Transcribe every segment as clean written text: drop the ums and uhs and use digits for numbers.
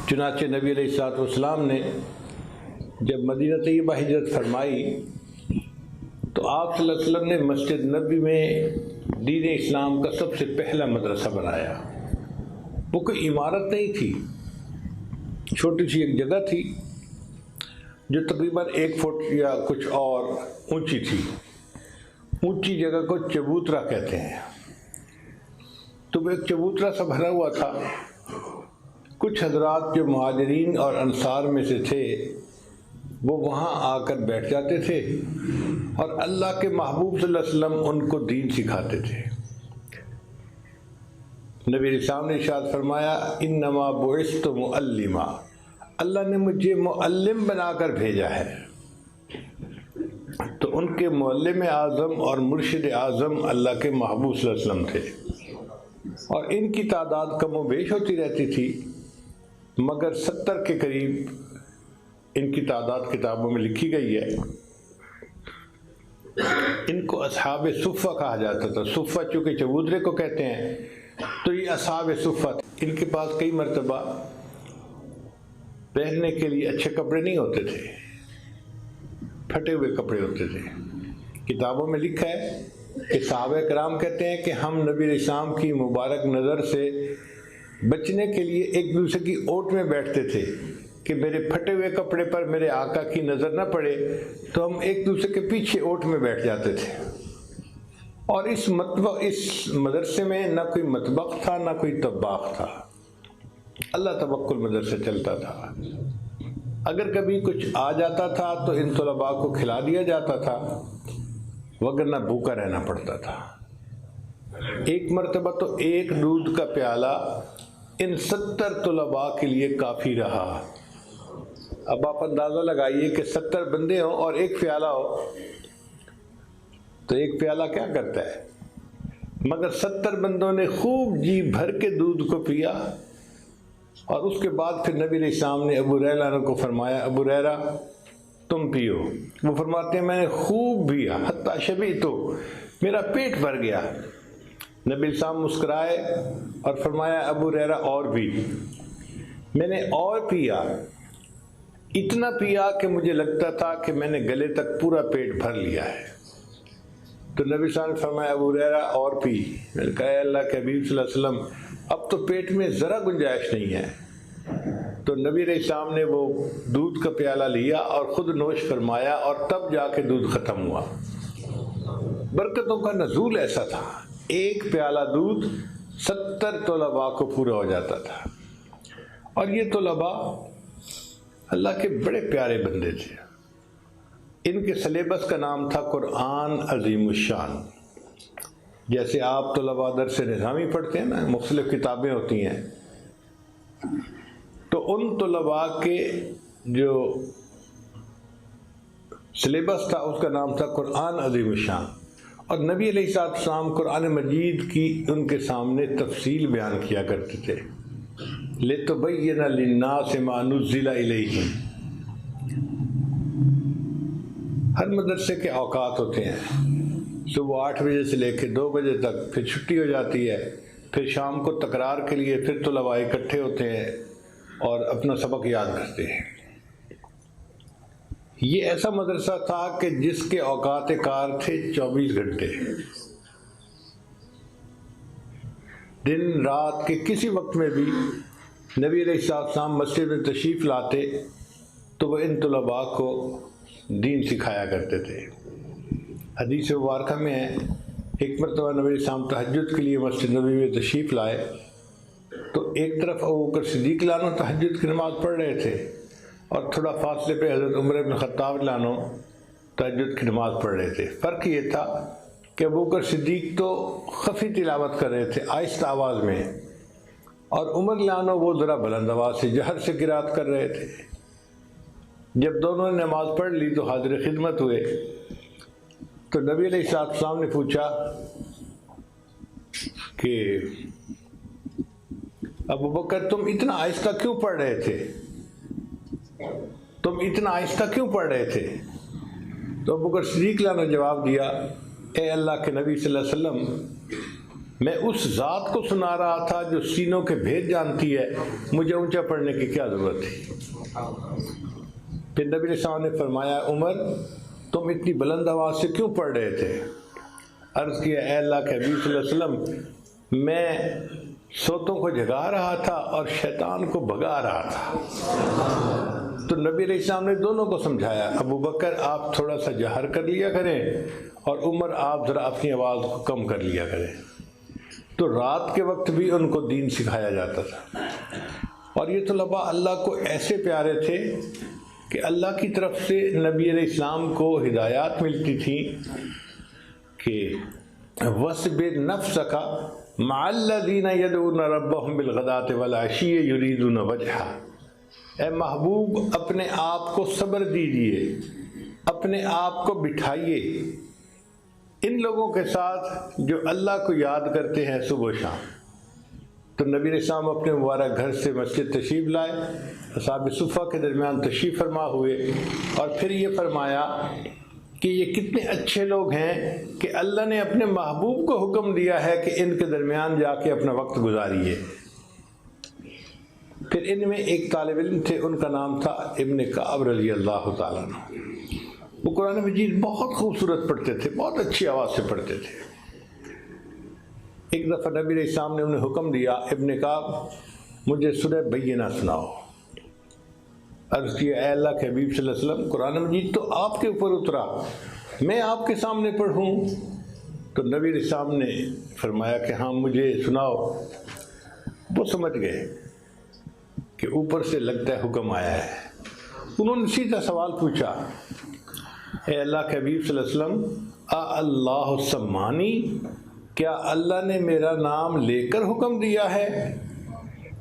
چنانچہ نبی علیہ السلام نے جب مدینہ طیبہ ہجرت فرمائی تو آپ صلی اللہ علیہ وسلم نے مسجد نبوی میں دین اسلام کا سب سے پہلا مدرسہ بنایا۔ وہ کوئی عمارت نہیں تھی، چھوٹی سی ایک جگہ تھی جو تقریباً 1 فٹ یا کچھ اور اونچی تھی۔ اونچی جگہ کو چبوترا کہتے ہیں۔ تو وہ ایک چبوترا سا بھرا ہوا تھا۔ کچھ حضرات جو مہاجرین اور انصار میں سے تھے وہ وہاں آ کر بیٹھ جاتے تھے اور اللہ کے محبوب صلی اللہ علیہ وسلم ان کو دین سکھاتے تھے۔ نبی علیہ السلام نے ارشاد فرمایا انما بعثت معلما، اللہ نے مجھے معلم بنا کر بھیجا ہے۔ تو ان کے معلم اعظم اور مرشد اعظم اللہ کے محبوب صلی اللہ علیہ وسلم تھے، اور ان کی تعداد کم و بیش ہوتی رہتی تھی، مگر 70 کے قریب ان کی تعداد کتابوں میں لکھی گئی ہے۔ ان کو اصحاب صفہ کہا جاتا تھا۔ صفہ چونکہ چبوترے کو کہتے ہیں تو یہ اصحاب صفہ تھے۔ ان کے پاس کئی مرتبہ پہننے کے لیے اچھے کپڑے نہیں ہوتے تھے، پھٹے ہوئے کپڑے ہوتے تھے۔ کتابوں میں لکھا ہے کہ صحابہ کرام کہتے ہیں کہ ہم نبی علیہ السلام کی مبارک نظر سے بچنے کے لیے ایک دوسرے کی اوٹ میں بیٹھتے تھے کہ میرے پھٹے ہوئے کپڑے پر میرے آقا کی نظر نہ پڑے، تو ہم ایک دوسرے کے پیچھے اوٹ میں بیٹھ جاتے تھے۔ اور اس مدرسے میں نہ کوئی مطبخ تھا نہ کوئی طباخ تھا، اللہ توکل مدرسہ چلتا تھا۔ اگر کبھی کچھ آ جاتا تھا تو ان طلباء کو کھلا دیا جاتا تھا، وگرنہ بھوکا رہنا پڑتا تھا۔ ایک مرتبہ تو ایک دودھ کا پیالہ ان 70 طلباء کے لیے کافی رہا۔ اب آپ اندازہ لگائیے کہ 70 بندے ہوں اور ایک پیالہ ہو تو ایک پیالہ کیا کرتا ہے، مگر 70 بندوں نے خوب جی بھر کے دودھ کو پیا۔ اور اس کے بعد پھر نبی علیہ السلام نے ابو ہریرہ کو فرمایا ابو ہریرہ تم پیو۔ وہ فرماتے ہیں میں نے خوب پیا، حتیٰ شبعت، میرا پیٹ بھر گیا۔ نبی علیہ السلام مسکرائے اور فرمایا ابو ہریرہ اور بھی۔ میں نے اور پیا، اتنا پیا کہ مجھے لگتا تھا کہ میں نے گلے تک پورا پیٹ بھر لیا ہے۔ تو نبی صلی اللہ علیہ وسلم نے فرمایا ابو ہریرہ اور پی۔ میں نے کہا اے اللہ کے حبیب صلی اللہ علیہ وسلم اب تو پیٹ میں ذرا گنجائش نہیں ہے۔ تو نبی علیہ السلام نے وہ دودھ کا پیالہ لیا اور خود نوش فرمایا، اور تب جا کے دودھ ختم ہوا۔ برکتوں کا نزول ایسا تھا، ایک پیالہ دودھ 70 طلباء کو پورا ہو جاتا تھا۔ اور یہ طلباء اللہ کے بڑے پیارے بندے تھے۔ ان کے سلیبس کا نام تھا قرآن عظیم الشان۔ جیسے آپ طلباء درس نظامی پڑھتے ہیں نا، مختلف کتابیں ہوتی ہیں، تو ان طلباء کے جو سلیبس تھا اس کا نام تھا قرآن عظیم الشان۔ اور نبی علیہ السلام قرآن مجید کی ان کے سامنے تفصیل بیان کیا کرتے تھے، لِتُبَيِّنَ لِلنَّاسِ مَا نُزِّلَ إِلَيْهِمْ۔ ہر مدرسے کے اوقات ہوتے ہیں، صبح 8 بجے سے لے کے 2 بجے تک، پھر چھٹی ہو جاتی ہے، پھر شام کو تکرار کے لیے پھر طلباء اکٹھے ہوتے ہیں اور اپنا سبق یاد کرتے ہیں۔ یہ ایسا مدرسہ تھا کہ جس کے اوقات کار تھے 24 گھنٹے، دن رات کے کسی وقت میں بھی نبی علیہ السلام مسجد میں تشریف لاتے تو وہ ان طلباء کو دین سکھایا کرتے تھے۔ حدیث مبارکہ میں ہے ایک مرتبہ نبی علیہ السلام تہجد کے لیے مسجد نبوی میں تشریف لائے تو ایک طرف ابوبکر صدیق لانو تہجد کی نماز پڑھ رہے تھے، اور تھوڑا فاصلے پہ حضرت عمر بن خطاب لانو تہجد کی نماز پڑھ رہے تھے۔ فرق یہ تھا کہ ابوبکر صدیق تو خفی تلاوت کر رہے تھے آہستہ آواز میں، اور عمر لانو وہ ذرا بلند آواز سے جہر سے قرات کر رہے تھے۔ جب دونوں نے نماز پڑھ لی تو حاضر خدمت ہوئے، تو نبی علیہ السلام نے پوچھا کہ ابو بکر تم اتنا آہستہ کیوں پڑھ رہے تھے، تم اتنا آہستہ کیوں پڑھ رہے تھے؟ تو ابو بکر صدیق نے جواب دیا اے اللہ کے نبی صلی اللہ علیہ وسلم، میں اس ذات کو سنا رہا تھا جو سینوں کے بھید جانتی ہے، مجھے اونچا پڑھنے کی کیا ضرورت تھی؟ پھر نبی علیہ السلام نے فرمایا عمر تم اتنی بلند آواز سے کیوں پڑھ رہے تھے؟ عرض کیا اے اللہ کے حبیب صلی اللہ علیہ وسلم میں سوتوں کو جگا رہا تھا اور شیطان کو بھگا رہا تھا۔ تو نبی علیہ السلام نے دونوں کو سمجھایا، ابو بکر آپ تھوڑا سا جہر کر لیا کریں اور عمر آپ ذرا اپنی آواز کو کم کر لیا کریں۔ تو رات کے وقت بھی ان کو دین سکھایا جاتا تھا، اور یہ طلباء اللہ کو ایسے پیارے تھے کہ اللہ کی طرف سے نبی علیہ السلام کو ہدایات ملتی تھی کہ وَاصْبِرْ نَفْسَكَ مَعَ الَّذِينَ يَدْعُونَ رَبَّهُمْ بِالْغَدَاةِ وَالْعَشِيِّ يُرِيدُونَ وَجْهَهُ، اے محبوب اپنے آپ کو صبر دیجئے، اپنے آپ کو بٹھائیے ان لوگوں کے ساتھ جو اللہ کو یاد کرتے ہیں صبح و شام۔ تو نبی علیہ السلام اپنے مبارک گھر سے مسجد تشریف لائے، اصحاب صفہ کے درمیان تشریف فرما ہوئے، اور پھر یہ فرمایا کہ یہ کتنے اچھے لوگ ہیں کہ اللہ نے اپنے محبوب کو حکم دیا ہے کہ ان کے درمیان جا کے اپنا وقت گزاریے۔ پھر ان میں ایک طالب علم تھے، ان کا نام تھا ابن کعب رضی اللہ تعالیٰ عنہ۔ وہ قرآن مجید بہت خوبصورت پڑھتے تھے، بہت اچھی آواز سے پڑھتے تھے۔ ایک دفعہ نبی علیہ السلام نے انہیں حکم دیا ابن کعب مجھے سورہ بینہ سناؤ۔ عرض کیا اے اللہ کے حبیب صلی اللہ علیہ وسلم قرآن مجید تو آپ کے اوپر اترا، میں آپ کے سامنے پڑھوں؟ تو نبی علیہ السلام نے فرمایا کہ ہاں مجھے سناؤ۔ وہ سمجھ گئے کہ اوپر سے لگتا ہے حکم آیا ہے۔ انہوں نے سیدھا سوال پوچھا، اے اللہ کے حبیب صلی اللہ علیہ وسلم اللہ سمانی، کیا اللہ نے میرا نام لے کر حکم دیا ہے؟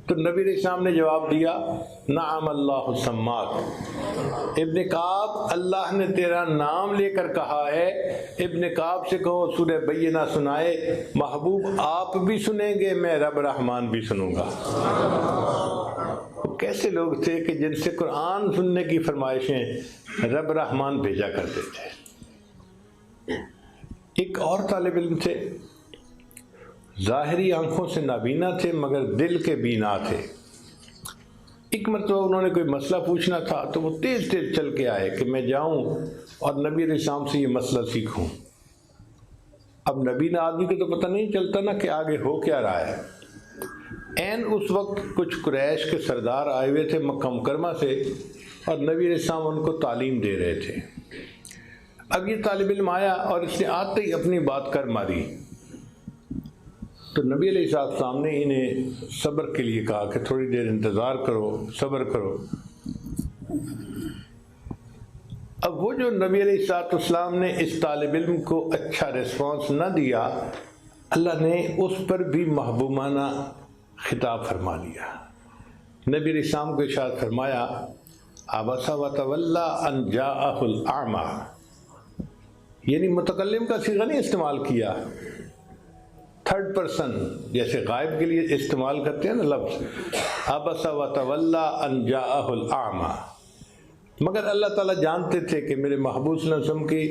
تو نبی علیہ السلام نے جواب دیا نعم اللہ سماک، ابن کعب اللہ نے تیرا نام لے کر کہا ہے۔ ابن کعب سے کہو سورہ بینہ سنائے، محبوب آپ بھی سنیں گے، میں رب رحمان بھی سنوں گا۔ کیسے لوگ تھے کہ جن سے قرآن سننے کی فرمائشیں رب رحمان بھیجا کرتے تھے۔ ایک اور طالب علم تھے، ظاہری آنکھوں سے نابینا تھے مگر دل کے بینا تھے۔ ایک مرتبہ انہوں نے کوئی مسئلہ پوچھنا تھا تو وہ تیز تیز چل کے آئے کہ میں جاؤں اور نبی علیہ السلام سے یہ مسئلہ سیکھوں۔ اب نبینا آدمی کو تو پتہ نہیں چلتا نا کہ آگے ہو کیا رہا ہے۔ عین اس وقت کچھ قریش کے سردار آئے ہوئے تھے مکہ مکرمہ سے، اور نبی علیہ السلام ان کو تعلیم دے رہے تھے۔ اب یہ طالب علم آیا اور اس نے آتے ہی اپنی بات کر ماری، تو نبی علیہ السلام نے انہیں صبر کے لیے کہا کہ تھوڑی دیر انتظار کرو، صبر کرو۔ اب وہ جو نبی علیہ السلام نے اس طالب علم کو اچھا ریسپانس نہ دیا، اللہ نے اس پر بھی محبوبانہ خطاب فرما لیا۔ نبی علیہ السلام کو ارشاد فرمایا عبس وتولی ان جاءہ الاعمی، یعنی متکلم کا صیغہ نہیں استعمال کیا، تھرڈ پرسن جیسے غائب کے لیے استعمال کرتے ہیں نا لفظ، عبس وتولی ان جاءہ الاعمی۔ مگر اللہ تعالیٰ جانتے تھے کہ میرے محبوب صلی اللہ علیہ وسلم کی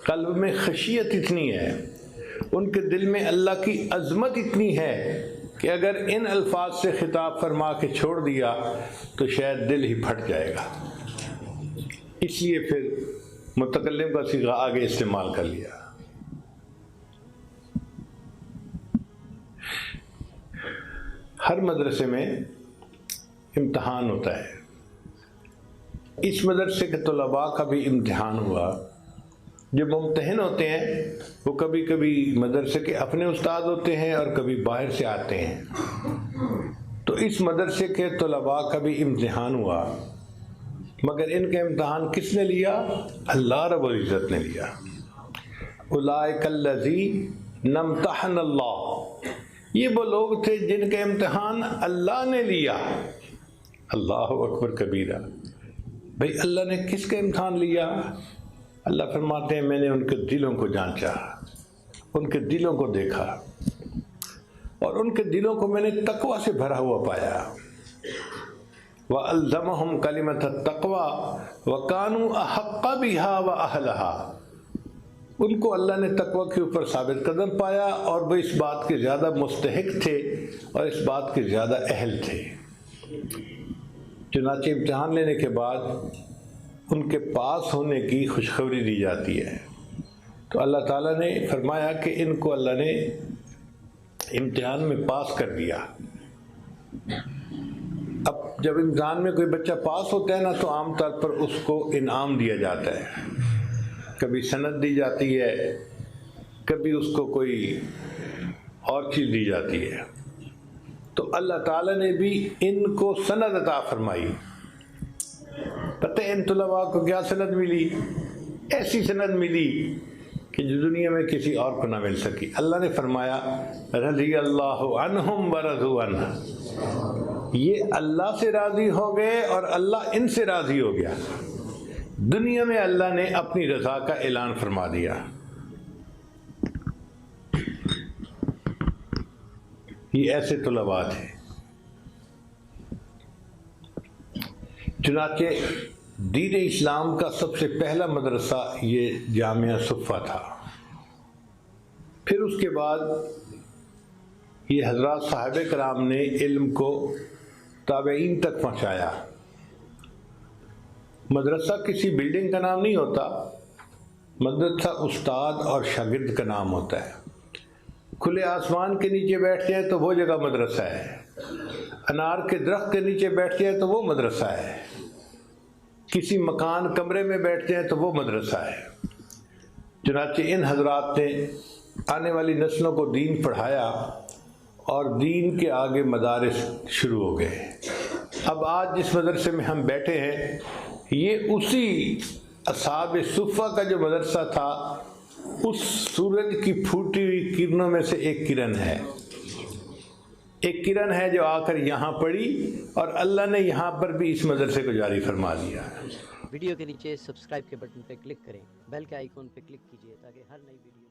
قلب میں خشیت اتنی ہے، ان کے دل میں اللہ کی عظمت اتنی ہے کہ اگر ان الفاظ سے خطاب فرما کے چھوڑ دیا تو شاید دل ہی پھٹ جائے گا، اس لیے پھر متکلم کا صیغہ آگے استعمال کر لیا۔ ہر مدرسے میں امتحان ہوتا ہے، اس مدرسے کے طلباء کا بھی امتحان ہوا۔ جو ممتحن ہوتے ہیں وہ کبھی کبھی مدرسے کے اپنے استاد ہوتے ہیں اور کبھی باہر سے آتے ہیں، تو اس مدرسے کے طلباء کا بھی امتحان ہوا، مگر ان کا امتحان کس نے لیا؟ اللہ رب العزت نے لیا۔ اولئک الذین امتحن اللہ، یہ وہ لوگ تھے جن کا امتحان اللہ نے لیا۔ اللہ اکبر کبیرہ، بھئی اللہ نے کس کا امتحان لیا؟ اللہ فرماتے ہیں میں نے ان کے دلوں کو جانچا، ان کے دلوں کو دیکھا، اور ان کے دلوں کو میں نے تقوی سے بھرا ہوا پایا۔ وَأَلْزَمَهُمْ كَلِمَةَ التَّقْوَى وَكَانُوا أَحَقَّ بِهَا وَأَهْلَهَا، ان کو اللہ نے تقوی کے اوپر ثابت قدم پایا اور وہ اس بات کے زیادہ مستحق تھے اور اس بات کے زیادہ اہل تھے۔ چنانچہ امتحان لینے کے بعد ان کے پاس ہونے کی خوشخبری دی جاتی ہے، تو اللہ تعالیٰ نے فرمایا کہ ان کو اللہ نے امتحان میں پاس کر دیا۔ اب جب امتحان میں کوئی بچہ پاس ہوتا ہے نا تو عام طور پر اس کو انعام دیا جاتا ہے، کبھی سند دی جاتی ہے، کبھی اس کو کوئی اور چیز دی جاتی ہے۔ تو اللہ تعالیٰ نے بھی ان کو سند عطا فرمائی۔ پتہ ہے ان طلباء کو کیا سند ملی؟ ایسی سند ملی کہ جو دنیا میں کسی اور کو نہ مل سکی۔ اللہ نے فرمایا رضی اللہ عنہم ورضوا عنہ، یہ اللہ سے راضی ہو گئے اور اللہ ان سے راضی ہو گیا۔ دنیا میں اللہ نے اپنی رضا کا اعلان فرما دیا۔ یہ ایسے طلباء تھے۔ چنانچہ دین اسلام کا سب سے پہلا مدرسہ یہ جامعہ صفہ تھا۔ پھر اس کے بعد یہ حضرات صحابہ کرام نے علم کو تابعین تک پہنچایا۔ مدرسہ کسی بلڈنگ کا نام نہیں ہوتا، مدرسہ استاد اور شاگرد کا نام ہوتا ہے۔ کھلے آسمان کے نیچے بیٹھ جائے تو وہ جگہ مدرسہ ہے، انار کے درخت کے نیچے بیٹھ جائے تو وہ مدرسہ ہے، کسی مکان کمرے میں بیٹھ جائے تو وہ مدرسہ ہے۔ چنانچہ ان حضرات نے آنے والی نسلوں کو دین پڑھایا اور دین کے آگے مدارس شروع ہو گئے۔ اب آج جس مدرسے میں ہم بیٹھے ہیں یہ اسی اصحاب صفہ کا جو مدرسہ تھا، اس سورج کی پھوٹی ہوئی کرنوں میں سے ایک کرن ہے، ایک کرن ہے جو آ کر یہاں پڑی اور اللہ نے یہاں پر بھی اس مدرسے کو جاری فرما دیا۔ ویڈیو کے نیچے سبسکرائب کے بٹن پہ کلک کریں، بیل کے آئیکن پہ کلک کیجئے تاکہ ہر نئی ویڈیو